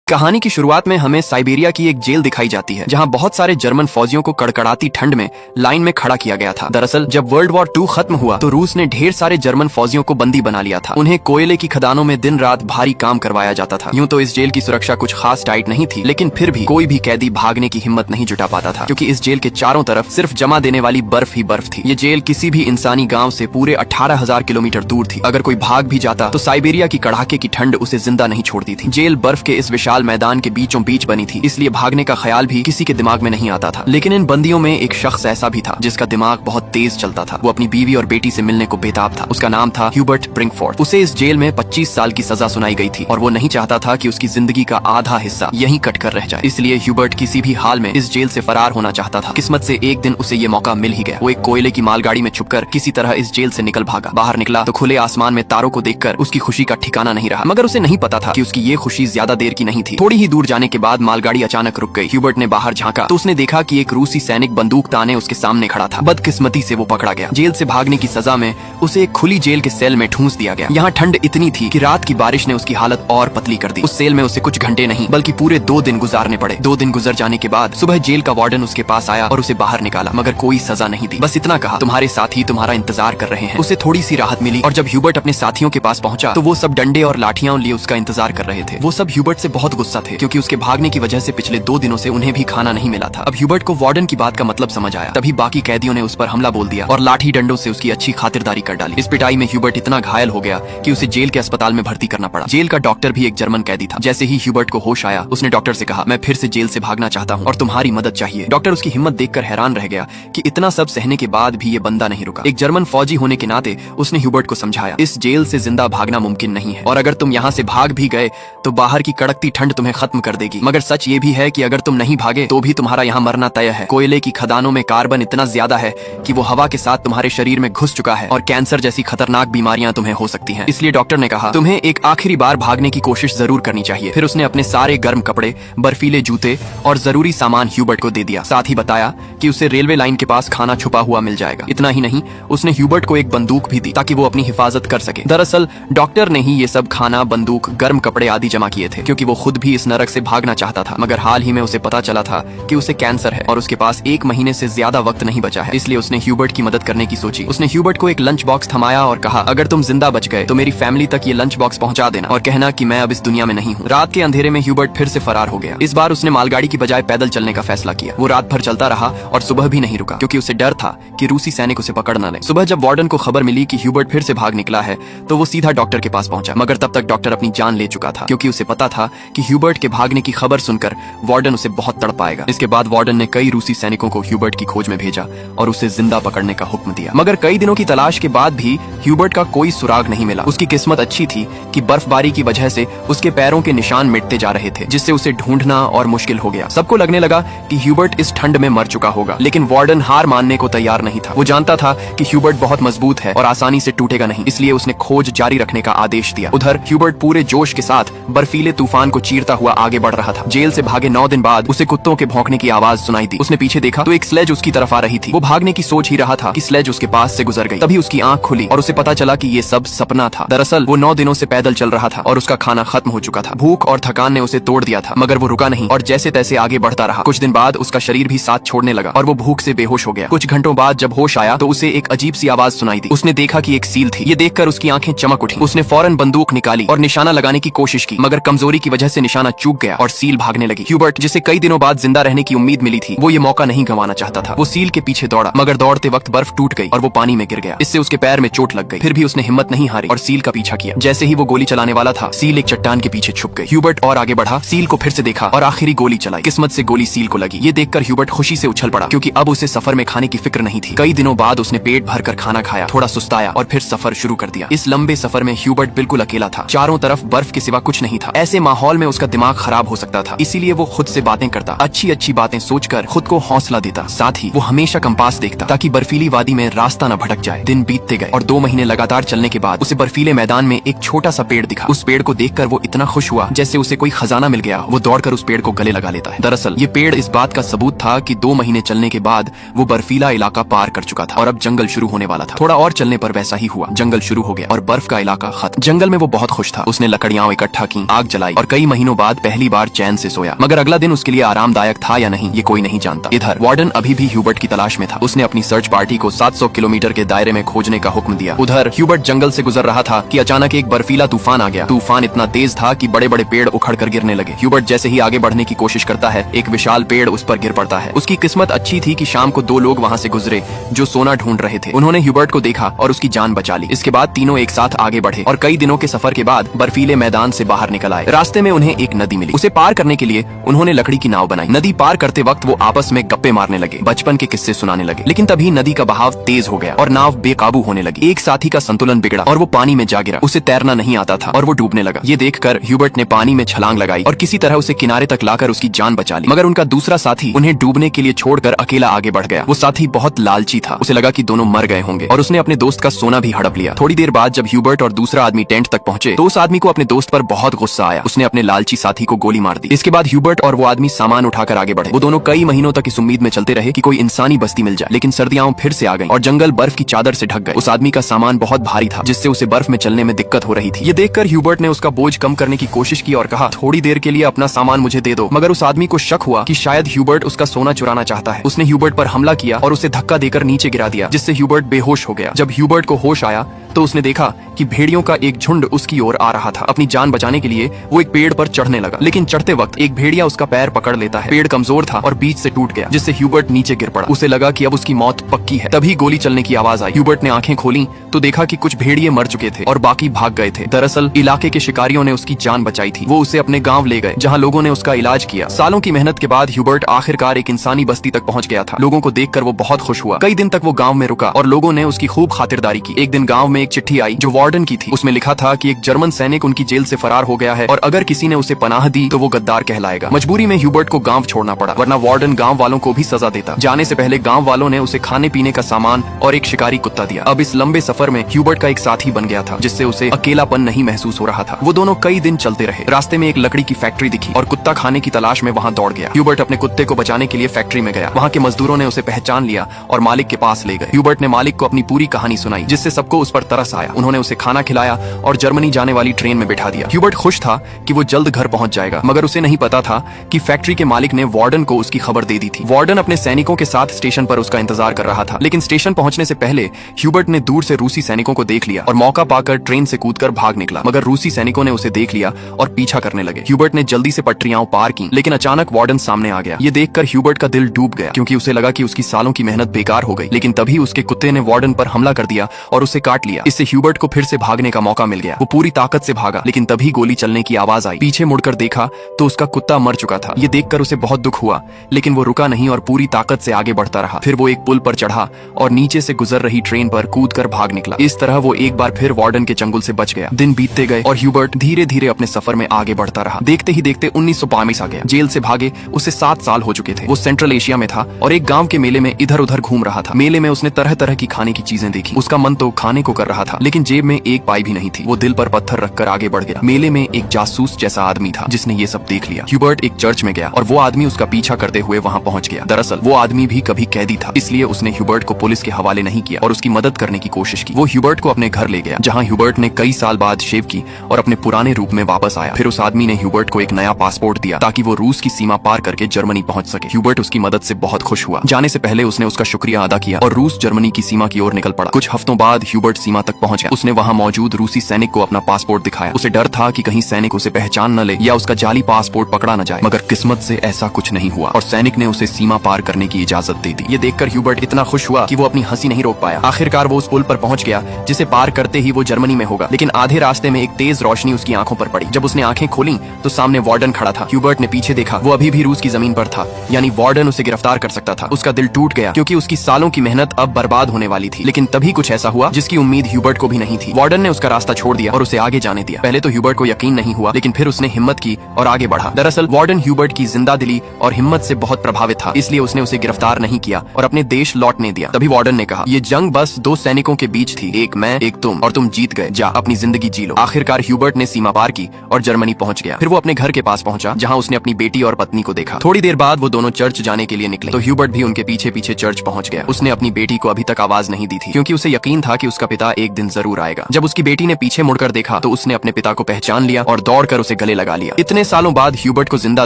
कहानी की शुरुआत में हमें साइबेरिया की एक जेल दिखाई जाती है जहां बहुत सारे जर्मन फौजियों को कड़कड़ाती ठंड में लाइन में खड़ा किया गया था। दरअसल जब वर्ल्ड वॉर 2 खत्म हुआ तो रूस ने ढेर सारे जर्मन फौजियों को बंदी बना लिया था। उन्हें कोयले की खदानों में दिन रात भारी काम करवाया जाता था। यूं तो इस जेल की सुरक्षा कुछ खास टाइट नहीं थी, लेकिन फिर भी कोई भी कैदी भागने की हिम्मत नहीं जुटा पाता था, क्योंकि इस जेल के चारों तरफ सिर्फ जमा देने वाली बर्फ ही बर्फ थी। ये जेल किसी भी इंसानी गाँव से पूरे 18,000 किलोमीटर दूर थी। अगर कोई भाग भी जाता तो साइबेरिया की कड़ाके की ठंड उसे जिंदा नहीं छोड़ती थी। जेल बर्फ के इस विशाल मैदान के बीच बनी थी, इसलिए भागने का ख्याल भी किसी के दिमाग में नहीं आता था। लेकिन इन बंदियों में एक शख्स ऐसा भी था जिसका दिमाग बहुत तेज चलता था। वो अपनी बीवी और बेटी से मिलने को बेताब था। उसका नाम था ह्यूबर्ट ब्रिंकफोर्ड। उसे इस जेल में 25 साल की सजा सुनाई गई थी और वो नहीं चाहता था कि उसकी जिंदगी का आधा हिस्सा यहीं कट कर रह जाए। इसलिए ह्यूबर्ट किसी भी हाल में इस जेल से फरार होना चाहता था। किस्मत से एक दिन उसे ये मौका मिल ही गया। वो एक कोयले की मालगाड़ी में छुपकर किसी तरह इस जेल से निकल भागा। बाहर निकला तो खुले आसमान में तारों को देखकर उसकी खुशी का ठिकाना नहीं रहा, मगर उसे नहीं पता था कि उसकी ये खुशी ज्यादा देर की नहीं थी। थोड़ी ही दूर जाने के बाद मालगाड़ी अचानक रुक गई। ह्यूबर्ट ने बाहर झांका तो उसने देखा कि एक रूसी सैनिक बंदूक ताने उसके सामने खड़ा था। बदकिस्मती से वो पकड़ा गया। जेल से भागने की सजा में उसे एक खुली जेल के सेल में ठूंस दिया गया। यहाँ ठंड इतनी थी कि रात की बारिश ने उसकी हालत और पतली कर दी। उस सेल में उसे कुछ घंटे नहीं बल्कि पूरे 2 दिन गुजारने पड़े। 2 दिन गुजर जाने के बाद सुबह जेल का वार्डन उसके पास आया और उसे बाहर निकाला, मगर कोई सजा नहीं दी। बस इतना कहा, तुम्हारे साथी तुम्हारा इंतजार कर रहे हैं। उसे थोड़ी सी राहत मिली और जब ह्यूबर्ट अपने साथियों के पास पहुंचा तो वो सब डंडे और लाठियां लिए उसका इंतजार कर रहे थे। वो सब ह्यूबर्ट से बहुत गुस्सा थे, क्योंकि उसके भागने की वजह से पिछले 2 दिनों से उन्हें भी खाना नहीं मिला था। अब ह्यूबर्ट को वार्डन की बात का मतलब समझ आया। तभी बाकी कैदियों ने उस पर हमला बोल दिया और लाठी डंडों से उसकी अच्छी खातिरदारी कर डाली। इस पिटाई में ह्यूबर्ट इतना घायल हो गया कि उसे जेल के अस्पताल में भर्ती करना पड़ा। जेल का डॉक्टर भी एक जर्मन कैदी था। जैसे ही ह्यूबर्ट को होश आया, उसने डॉक्टर से कहा, मैं फिर से जेल से भागना चाहता हूँ और तुम्हारी मदद चाहिए। डॉक्टर उसकी हिम्मत देखकर हैरान रह गया कि इतना सब सहने के बाद भी ये बंदा नहीं रुका। एक जर्मन फौजी होने के नाते उसने ह्यूबर्ट को समझाया, इस जेल से जिंदा भागना मुमकिन नहीं है, और अगर तुम यहाँ से भाग भी गए तो बाहर की कड़कती ठंड तुम्हें खत्म कर देगी। मगर सच ये भी है कि अगर तुम नहीं भागे तो भी तुम्हारा यहाँ मरना तय है। कोयले की खदानों में कार्बन इतना ज्यादा है कि वो हवा के साथ तुम्हारे शरीर में घुस चुका है और कैंसर जैसी खतरनाक बीमारियां तुम्हें हो सकती हैं। इसलिए डॉक्टर ने कहा, तुम्हें एक आखिरी बार भागने की कोशिश जरूर करनी चाहिए। फिर उसने अपने सारे गर्म कपड़े, बर्फीले जूते और जरूरी सामान ह्यूबर्ट को दे दिया। साथ ही बताया कि उसे रेलवे लाइन के पास खाना छुपा हुआ मिल जाएगा। इतना ही नहीं, उसने ह्यूबर्ट को एक बंदूक भी दी ताकि वो अपनी हिफाजत कर सके। दरअसल डॉक्टर ने ही ये सब खाना, बंदूक, गर्म कपड़े आदि जमा किए थे, क्योंकि वो खुद भी इस नरक से भागना चाहता था। मगर हाल ही में उसे पता चला था कि उसे कैंसर है और उसके पास 1 महीने से ज्यादा वक्त नहीं बचा है। इसलिए उसने ह्यूबर्ट की मदद करने की सोची। उसने ह्यूबर्ट को एक लंच बॉक्स थमाया और कहा, अगर तुम जिंदा बच गए तो मेरी फैमिली तक ये लंच बॉक्स पहुंचा देना और कहना कि मैं अब इस दुनिया में नहीं हूँ। रात के अंधेरे में ह्यूबर्ट फिर से फरार हो गया। इस बार उसने मालगाड़ी की बजाय पैदल चलने का फैसला किया। वो रात भर चलता रहा और सुबह भी नहीं रुका, क्योंकि उसे डर था कि रूसी सैनिक उसे पकड़ न ले। सुबह जब वार्डन को खबर मिली कि ह्यूबर्ट फिर से भाग निकला है तो वो सीधा डॉक्टर के पास पहुंचा। मगर तब तक डॉक्टर अपनी जान ले चुका था, क्योंकि उसे पता था कि ह्यूबर्ट के भागने की खबर सुनकर वार्डन उसे बहुत तड़पाएगा। इसके बाद वार्डन ने कई रूसी सैनिकों को ह्यूबर्ट की खोज में भेजा और उसे जिंदा पकड़ने का हुक्म दिया। मगर कई दिनों की तलाश के बाद भी ह्यूबर्ट का कोई सुराग नहीं मिला। उसकी किस्मत अच्छी थी कि बर्फबारी की वजह से उसके पैरों के निशान मिटते जा रहे थे, जिससे उसे ढूंढना और मुश्किल हो गया। सबको लगने लगा कि ह्यूबर्ट इस ठंड में मर चुका होगा, लेकिन वार्डन हार मानने को तैयार नहीं था। वो जानता था कि ह्यूबर्ट बहुत मजबूत है और आसानी से टूटेगा नहीं, इसलिए उसने खोज जारी रखने का आदेश दिया। उधर ह्यूबर्ट पूरे जोश के साथ बर्फीले तूफान को चीरता हुआ आगे बढ़ रहा था। जेल से भागे 9 दिन बाद उसे कुत्तों के भौंकने की आवाज सुनाई दी। उसने पीछे देखा तो एक स्लेज उसकी तरफ आ रही थी। वो भागने की सोच ही रहा था कि स्लेज उसके पास से गुजर गई। तभी उसकी आंख खुली और उसे पता चला कि ये सब सपना था। दरअसल वो 9 दिनों से पैदल चल रहा था और उसका खाना खत्म हो चुका था। भूख और थकान ने उसे तोड़ दिया था, मगर वो रुका नहीं और जैसे तैसे आगे बढ़ता रहा। कुछ दिन बाद उसका शरीर भी साथ छोड़ने लगा और वो भूख से बेहोश हो गया। कुछ घंटों बाद जब होश आया तो उसे एक अजीब सी आवाज सुनाई दी। उसने देखा कि एक सील थी। ये देखकर उसकी आंखें चमक उठी। उसने फौरन बंदूक निकाली और निशाना लगाने की कोशिश की, मगर कमजोरी की वजह से निशाना चूक गया और सील भागने लगी। ह्यूबर्ट, जिसे कई दिनों बाद जिंदा रहने की उम्मीद मिली थी, वो ये मौका नहीं गंवाना चाहता था। वो सील के पीछे दौड़ा, मगर दौड़ते वक्त बर्फ टूट गई और वो पानी में गिर गया। इससे उसके पैर में चोट लग गई। फिर भी उसने हिम्मत नहीं हारी और सील का पीछा किया। जैसे ही वो गोली चलाने वाला था, सील एक चट्टान के पीछे छुप गई। ह्यूबर्ट और आगे बढ़ा, सील को फिर से देखा और आखिरी गोली चलाई। किस्मत से गोली सील को लगी। ये देखकर ह्यूबर्ट खुशी से उछल पड़ा, क्योंकि अब उसे सफर में खाने की फिक्र नहीं थी। कई दिनों बाद उसने पेट भरकर खाना खाया, थोड़ा सुस्ताया और फिर सफर शुरू कर दिया। इस लंबे सफर में ह्यूबर्ट बिल्कुल अकेला था। चारों तरफ बर्फ के सिवा कुछ नहीं था। ऐसे माहौल में उसका दिमाग खराब हो सकता था, इसीलिए वो खुद से बातें करता, अच्छी अच्छी बातें सोचकर खुद को हौसला देता। साथ ही वो हमेशा कंपास देखता ताकि बर्फीली वादी में रास्ता न भटक जाए। दिन बीतते गए और 2 महीने लगातार चलने के बाद उसे बर्फीले मैदान में एक छोटा सा पेड़ दिखा। उस पेड़ को देखकर वो इतना खुश हुआ जैसे उसे कोई खजाना मिल गया। वो दौड़कर उस पेड़ को गले लगा लेता है। दरअसल ये पेड़ इस बात का सबूत था कि 2 महीने चलने के बाद वो बर्फीला इलाका पार कर चुका था और अब जंगल शुरू होने वाला था। थोड़ा और चलने पर वैसा ही हुआ। जंगल शुरू हो गया और बर्फ का इलाका खत्म। जंगल में वो बहुत खुश था। उसने लकड़ियां इकट्ठा की, आग जलाई और कई महीनों बाद पहली बार चैन से सोया, मगर अगला दिन उसके लिए आरामदायक था या नहीं ये कोई नहीं जानता। इधर वार्डन अभी भी ह्यूबर्ट की तलाश में था। उसने अपनी सर्च पार्टी को 700 किलोमीटर के दायरे में खोजने का हुक्म दिया। उधर ह्यूबर्ट जंगल से गुजर रहा था कि अचानक एक बर्फीला तूफान आ गया। तूफान इतना तेज था कि बड़े बड़े पेड़ उखड़कर गिरने लगे। ह्यूबर्ट जैसे ही आगे बढ़ने की कोशिश करता है, एक विशाल पेड़ उस पर गिर पड़ता है। उसकी किस्मत अच्छी थी कि शाम को 2 लोग वहाँ से गुजरे जो सोना ढूंढ रहे थे। उन्होंने ह्यूबर्ट को देखा और उसकी जान बचा ली। इसके बाद तीनों एक साथ आगे बढ़े और कई दिनों के सफर के बाद बर्फीले मैदान से बाहर निकल आए। रास्ते में उन्हें एक नदी मिली। उसे पार करने के लिए उन्होंने लकड़ी की नाव बनाई। नदी पार करते वक्त वो आपस में गप्पे मारने लगे, बचपन के किस्से सुनाने लगे। लेकिन तभी नदी का बहाव तेज हो गया और नाव बेकाबू होने लगी। एक साथी का संतुलन बिगड़ा और वो पानी में जा गिरा। उसे तैरना नहीं आता था और वो डूबने लगा। ये देखकर ह्यूबर्ट ने पानी में छलांग लगाई और किसी तरह उसे किनारे तक लाकर उसकी जान बचा ली। मगर उनका दूसरा साथी उन्हें डूबने के लिए छोड़कर अकेला आगे बढ़ गया। वो साथी बहुत लालची था। उसे लगा कि दोनों मर गए होंगे और उसने अपने दोस्त का सोना भी हड़प लिया। थोड़ी देर बाद जब ह्यूबर्ट और दूसरा आदमी टेंट तक पहुंचे तो उस आदमी को अपने दोस्त पर बहुत गुस्सा आया। उसने अपने लालची साथी को गोली मार दी। इसके बाद ह्यूबर्ट और वो आदमी सामान उठाकर आगे बढ़े। वो दोनों कई महीनों तक इस उम्मीद में चलते रहे कि कोई इंसानी बस्ती मिल जाए। लेकिन सर्दियां फिर से आ गईं और जंगल बर्फ की चादर से ढक गए। उस आदमी का सामान बहुत भारी था जिससे उसे बर्फ में चलने में दिक्कत हो रही थी। ये देखकर ह्यूबर्ट ने उसका बोझ कम करने की कोशिश की और कहा, थोड़ी देर के लिए अपना सामान मुझे दे दो। मगर उस आदमी को शक हुआ कि शायद ह्यूबर्ट उसका सोना चुराना चाहता है। उसने ह्यूबर्ट पर हमला किया और उसे धक्का देकर नीचे गिरा दिया, जिससे ह्यूबर्ट बेहोश हो गया। जब ह्यूबर्ट को होश आया तो उसने देखा कि भेड़ियों का एक झुंड उसकी ओर आ रहा था। अपनी जान बचाने के लिए वो एक पेड़ पर चढ़ने लगा, लेकिन चढ़ते वक्त एक भेड़िया उसका पैर पकड़ लेता है। पेड़ कमजोर था और बीच से टूट गया, जिससे ह्यूबर्ट नीचे गिर पड़ा। उसे लगा कि अब उसकी मौत पक्की है। तभी गोली चलने की आवाज आई। ह्यूबर्ट ने आंखें खोली तो देखा कि कुछ भेड़िए मर चुके थे और बाकी भाग गए थे। दरअसल इलाके के शिकारियों ने उसकी जान बचाई थी। वो उसे अपने गाँव ले गए जहाँ लोगों ने उसका इलाज किया। सालों की मेहनत के बाद ह्यूबर्ट आखिरकार एक इंसानी बस्ती तक पहुँच गया था। लोगों को देखकर वो बहुत खुश हुआ। कई दिन तक वो गाँव में रुका और लोगों ने उसकी खूब खातिरदारी की। एक दिन गाँव में एक चिट्ठी आई जो वार्डन की थी। उसमें लिखा था कि एक जर्मन सैनिक उनकी जेल से फरार हो गया है और अगर किसी ने उसे पनाह दी तो वो गद्दार कहलाएगा। मजबूरी में ह्यूबर्ट को गांव छोड़ना पड़ा, वरना वार्डन गांव वालों को भी सजा देता। जाने से पहले गांव वालों ने उसे खाने पीने का सामान और एक शिकारी कुत्ता दिया। अब इस लंबे सफर में ह्यूबर्ट का एक साथी बन गया था, जिससे उसे अकेलापन नहीं महसूस हो रहा था। वो दोनों कई दिन चलते रहे। रास्ते में एक लकड़ी की फैक्ट्री दिखी और कुत्ता खाने की तलाश में वहाँ दौड़ गया। ह्यूबर्ट अपने कुत्ते को बचाने के लिए फैक्ट्री में गया। वहाँ के मजदूरों ने उसे पहचान लिया और मालिक के पास ले गए। ह्यूबर्ट ने मालिक को अपनी पूरी कहानी सुनाई, जिससे सबको उस पर तरस आया। उन्होंने उसे खाना खिलाया और जर्मनी जाने वाली ट्रेन में बिठा दिया। ह्यूबर्ट खुश था कि वो जल्द घर पहुंच जाएगा, मगर उसे नहीं पता था कि फैक्ट्री के मालिक ने वार्डन को उसकी खबर दे दी थी। वार्डन अपने सैनिकों के साथ स्टेशन पर उसका इंतजार कर रहा था। लेकिन स्टेशन पहुंचने से पहले ह्यूबर्ट ने दूर से रूसी सैनिकों को देख लिया और मौका पाकर ट्रेन से कूदकर भाग निकला। मगर रूसी सैनिकों ने उसे देख लिया और पीछा करने लगे। ह्यूबर्ट ने जल्दी से पटरियां पार की, लेकिन अचानक वार्डन सामने आ गया। ये देखकर ह्यूबर्ट का दिल डूब गया, क्योंकि उसे लगा कि उसकी सालों की मेहनत बेकार हो गई। लेकिन तभी उसके कुत्ते ने वार्डन पर हमला कर दिया और उसे काट लिया। इससे ह्यूबर्ट को फिर से भागने का मौका मिल गया। वो पूरी ताकत से भागा, लेकिन तभी गोली चलने की आवाज आई। पीछे मुड़कर देखा तो उसका कुत्ता मर चुका था। ये देखकर उसे बहुत दुख हुआ, लेकिन वो रुका नहीं और पूरी ताकत से आगे बढ़ता रहा। फिर वो एक पुल पर चढ़ा और नीचे से गुजर रही ट्रेन पर कूदकर भाग निकला। इस तरह वो एक बार फिर वार्डन के चंगुल से बच गया। दिन बीतते गए और ह्यूबर्ट धीरे धीरे अपने सफर में आगे बढ़ता रहा। देखते ही देखते 1922 आ गया। जेल से भागे उसे 7 साल हो चुके थे। वो सेंट्रल एशिया में था और एक गांव के मेले में इधर उधर घूम रहा था। मेले में उसने तरह तरह की खाने की चीजें देखी। उसका मन तो खाने को कर रहा था, लेकिन जेब में एक पाई भी नहीं थी। वो दिल पर पत्थर रखकर आगे बढ़ गया। मेले में एक जासूस जैसा आदमी था जिसने ये सब देख लिया। ह्यूबर्ट एक चर्च में गया और वो आदमी उसका पीछा करते हुए वहाँ पहुँच गया। दरअसल वो आदमी भी कभी कैदी था, इसलिए उसने ह्यूबर्ट को पुलिस के हवाले नहीं किया और उसकी मदद करने की कोशिश की। वो ह्यूबर्ट को अपने घर ले गया, जहाँ ह्यूबर्ट ने कई साल बाद शेव की और अपने पुराने रूप में वापस आया। फिर उस आदमी ने ह्यूबर्ट को एक नया पासपोर्ट दिया ताकि वो रूस की सीमा पार करके जर्मनी पहुंच सके। ह्यूबर्ट उसकी मदद से बहुत खुश हुआ। जाने से पहले उसने उसका शुक्रिया अदा किया और रूस जर्मनी की सीमा की ओर निकल पड़ा। कुछ हफ्तों बाद ह्यूबर्ट सीमा तक पहुंच गया। उसने वहाँ मौजूद रूसी सैनिक को अपना पासपोर्ट दिखाया। उसे डर था कि कहीं सैनिक उसे पहचान न ले या उसका जाली पासपोर्ट पकड़ा न जाए, मगर किस्मत से ऐसा कुछ नहीं हुआ और सैनिक ने उसे सीमा पार करने की इजाजत दे दी। ये देखकर ह्यूबर्ट इतना खुश हुआ कि वो अपनी हंसी नहीं रोक पाया। आखिरकार वो उस पुल पर पहुंच गया जिसे पार करते ही वो जर्मनी में होगा। लेकिन आधे रास्ते में एक तेज रोशनी उसकी आंखों पर पड़ी। जब उसने आंखें खोली तो सामने वार्डन खड़ा था। ह्यूबर्ट ने पीछे देखा, वो अभी भी रूस की जमीन पर था, यानी वार्डन उसे गिरफ्तार कर सकता था। उसका दिल टूट गया क्योंकि उसकी सालों की मेहनत अब बर्बाद होने वाली थी। लेकिन तभी कुछ ऐसा हुआ जिसकी उम्मीद ह्यूबर्ट को भी नहीं थी। वार्डन ने उसका रास्ता छोड़ दिया और उसे आगे जाने दिया। पहले तो ह्यूबर्ट को यकीन नहीं हुआ, लेकिन फिर उसने हिम्मत की और आगे बढ़ा। दरअसल वार्डन ह्यूबर्ट की जिंदा दिली और हिम्मत से बहुत प्रभावित था, इसलिए उसने उसे गिरफ्तार नहीं किया और अपने देश लौटने दिया। तभी वार्डन ने कहा, ये जंग बस 2 सैनिकों के बीच थी, एक मैं एक तुम, और तुम जीत गए। जा अपनी जिंदगी जी लो। आखिरकार ह्यूबर्ट ने सीमा पार की और जर्मनी पहुंच गया। फिर वो अपने घर के पास पहुंचा, जहां उसने अपनी बेटी और पत्नी को देखा। थोड़ी देर बाद वो दोनों चर्च जाने के लिए निकले तो ह्यूबर्ट भी उनके पीछे पीछे चर्च पहुंच गया। उसने अपनी बेटी को अभी तक आवाज नहीं दी थी, क्योंकि उसे यकीन था कि उसका पिता एक दिन जरूर आएगा। जब उसकी बेटी ने पीछे मुड़कर देखा तो उसने अपने पिता को पहचान लिया और दौड़कर उसे गले लगा लिया। इतने सालों बाद ह्यूबर्ट को जिंदा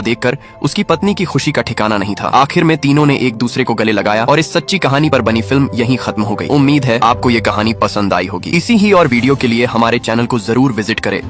देखकर उसकी पत्नी की खुशी का ठिकाना नहीं था। आखिर में तीनों ने एक दूसरे को गले लगाया और इस सच्ची कहानी पर बनी फिल्म यहीं खत्म हो गई। उम्मीद है आपको ये कहानी पसंद आई होगी। इसी ही और वीडियो के लिए हमारे चैनल को जरूर विजिट करें।